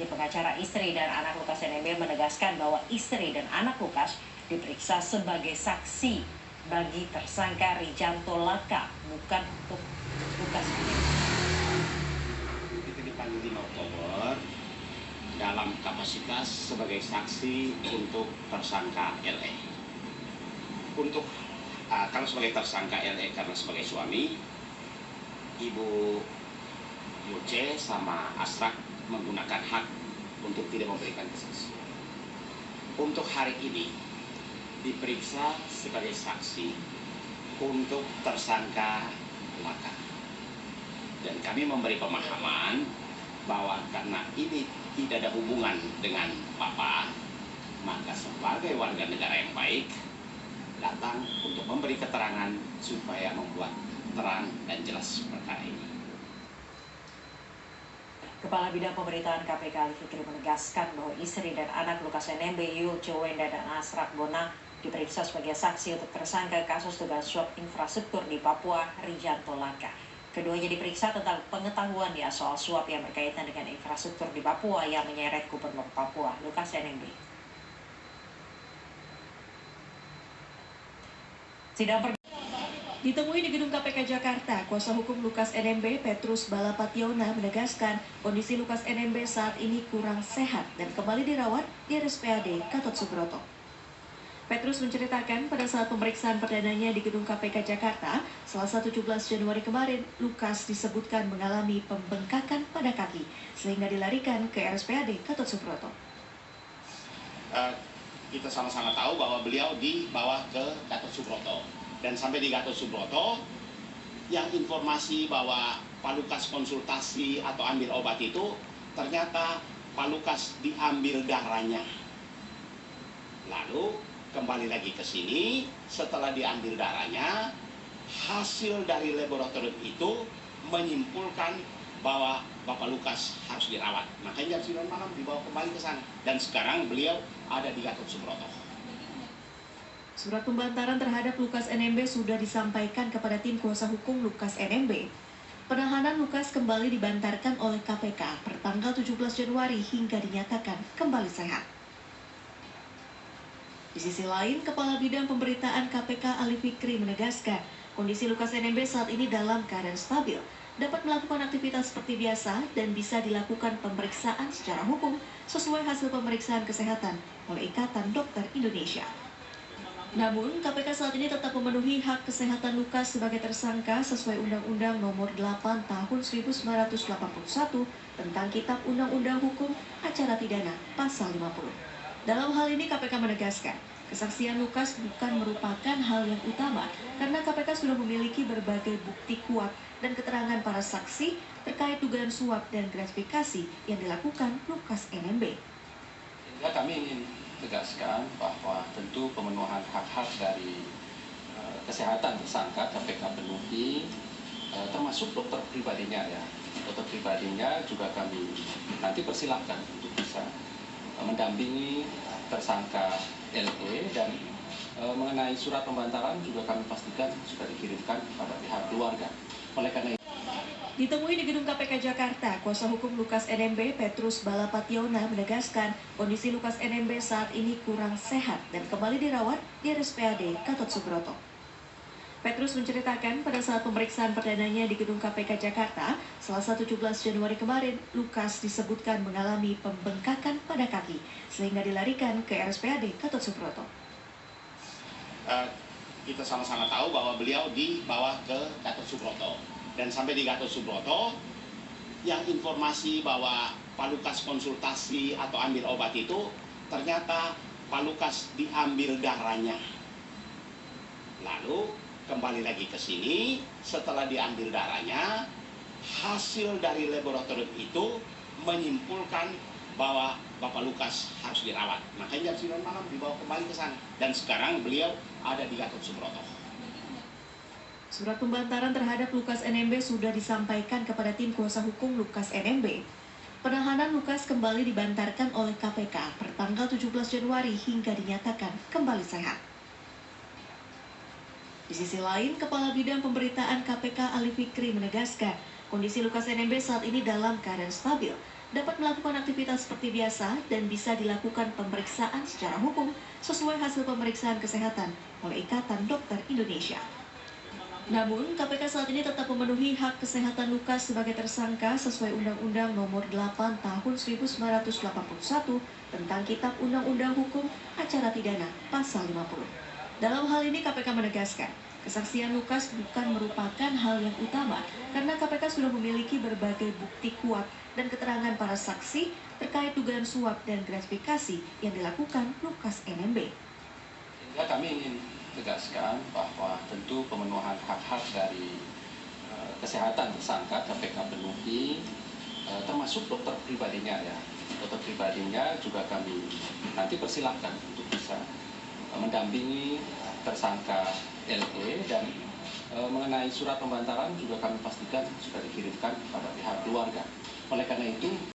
Di pengacara istri dan anak Lukas NMB menegaskan bahwa istri dan anak Lukas diperiksa sebagai saksi bagi tersangka Rijanto Laka, bukan untuk Lukas NMB. Kita dipanggil 5 Oktober dalam kapasitas sebagai saksi untuk tersangka LE. Kalau sebagai tersangka LE karena sebagai suami, Ibu Yuce sama Asrak menggunakan hak untuk tidak memberikan kesaksian. Untuk hari ini diperiksa sebagai saksi untuk tersangka Laka. Dan kami memberi pemahaman bahwa karena ini tidak ada hubungan dengan Papa, maka sebagai warga negara yang baik datang untuk memberi keterangan supaya membuat terang dan jelas perkara ini. Kepala Bidang Pemberitaan KPK Ali Fikri menegaskan bahwa istri dan anak Lukas NMB, Yul Cowenda dan Asrak Bona diperiksa sebagai saksi untuk tersangka kasus dugaan suap infrastruktur di Papua, Rijanto Laka. Keduanya diperiksa tentang pengetahuan dia soal suap yang berkaitan dengan infrastruktur di Papua yang menyeret Gubernur Papua, Lukas NMB. Ditemui di gedung KPK Jakarta, kuasa hukum Lukas NMB Petrus Balapationa menegaskan kondisi Lukas NMB saat ini kurang sehat dan kembali dirawat di RSPAD Gatot Subroto. Petrus menceritakan pada saat pemeriksaan perdananya di gedung KPK Jakarta, Selasa 17 Januari kemarin, Lukas disebutkan mengalami pembengkakan pada kaki sehingga dilarikan ke RSPAD Gatot Subroto. Kita sama-sama tahu bahwa beliau dibawa ke Gatot Subroto. Dan sampai di Gatot Subroto, yang informasi bahwa Pak Lukas konsultasi atau ambil obat itu, ternyata Pak Lukas diambil darahnya. Lalu kembali lagi ke sini, setelah diambil darahnya, hasil dari laboratorium itu menyimpulkan bahwa Bapak Lukas harus dirawat. Makanya jam 9 malam dibawa kembali ke sana. Dan sekarang beliau ada di Gatot Subroto. Surat pembantaran terhadap Lukas NMB sudah disampaikan kepada tim kuasa hukum Lukas NMB. Penahanan Lukas kembali dibantarkan oleh KPK pertanggal 17 Januari hingga dinyatakan kembali sehat. Di sisi lain, Kepala Bidang Pemberitaan KPK Ali Fikri menegaskan kondisi Lukas NMB saat ini dalam keadaan stabil, dapat melakukan aktivitas seperti biasa dan bisa dilakukan pemeriksaan secara hukum sesuai hasil pemeriksaan kesehatan oleh Ikatan Dokter Indonesia. Namun, KPK saat ini tetap memenuhi hak kesehatan Lukas sebagai tersangka sesuai Undang-Undang Nomor 8 Tahun 1981 tentang Kitab Undang-Undang Hukum Acara Pidana Pasal 50. Dalam hal ini KPK menegaskan, kesaksian Lukas bukan merupakan hal yang utama karena KPK sudah memiliki berbagai bukti kuat dan keterangan para saksi terkait dugaan suap dan gratifikasi yang dilakukan Lukas NMB. Kami ingin tegaskan bahwa tentu pemenuhan hak-hak dari kesehatan tersangka KPK penuhi, termasuk dokter pribadinya ya. Dokter pribadinya juga kami nanti persilahkan untuk bisa mendampingi tersangka LE dan mengenai surat pembantaran juga kami pastikan sudah dikirimkan kepada pihak keluarga. Oleh karena itu, ditemui di gedung KPK Jakarta, kuasa hukum Lukas NMB Petrus Balapationa menegaskan kondisi Lukas NMB saat ini kurang sehat dan kembali dirawat di RSPAD Gatot Subroto. Petrus menceritakan pada saat pemeriksaan perdananya di gedung KPK Jakarta, Selasa 17 Januari kemarin, Lukas disebutkan mengalami pembengkakan pada kaki sehingga dilarikan ke RSPAD Gatot Subroto. Kita sama-sama tahu bahwa beliau dibawa ke Gatot Subroto. Dan sampai di Gatot Subroto, yang informasi bahwa Pak Lukas konsultasi atau ambil obat itu, ternyata Pak Lukas diambil darahnya. Lalu kembali lagi ke sini, setelah diambil darahnya, hasil dari laboratorium itu menyimpulkan bahwa Bapak Lukas harus dirawat. Makanya jam 9 malam dibawa kembali ke sana. Dan sekarang beliau ada di Gatot Subroto. Surat pembantaran terhadap Lukas NMB sudah disampaikan kepada tim kuasa hukum Lukas NMB. Penahanan Lukas kembali dibantarkan oleh KPK pertanggal 17 Januari hingga dinyatakan kembali sehat. Di sisi lain, Kepala Bidang Pemberitaan KPK Ali Fikri menegaskan kondisi Lukas NMB saat ini dalam keadaan stabil, dapat melakukan aktivitas seperti biasa dan bisa dilakukan pemeriksaan secara hukum sesuai hasil pemeriksaan kesehatan oleh Ikatan Dokter Indonesia. Namun, KPK saat ini tetap memenuhi hak kesehatan Lukas sebagai tersangka sesuai Undang-Undang Nomor 8 Tahun 1981 tentang Kitab Undang-Undang Hukum Acara Pidana Pasal 50. Dalam hal ini KPK menegaskan, kesaksian Lukas bukan merupakan hal yang utama karena KPK sudah memiliki berbagai bukti kuat dan keterangan para saksi terkait dugaan suap dan gratifikasi yang dilakukan Lukas NMB. Sehingga kami ingin tegaskan bahwa tentu pemenuhan hak-hak dari kesehatan tersangka KPK penuhi, termasuk dokter pribadinya ya. Dokter pribadinya juga kami nanti persilahkan untuk bisa mendampingi tersangka LE dan mengenai surat pembantaran juga kami pastikan sudah dikirimkan kepada pihak keluarga. Oleh karena itu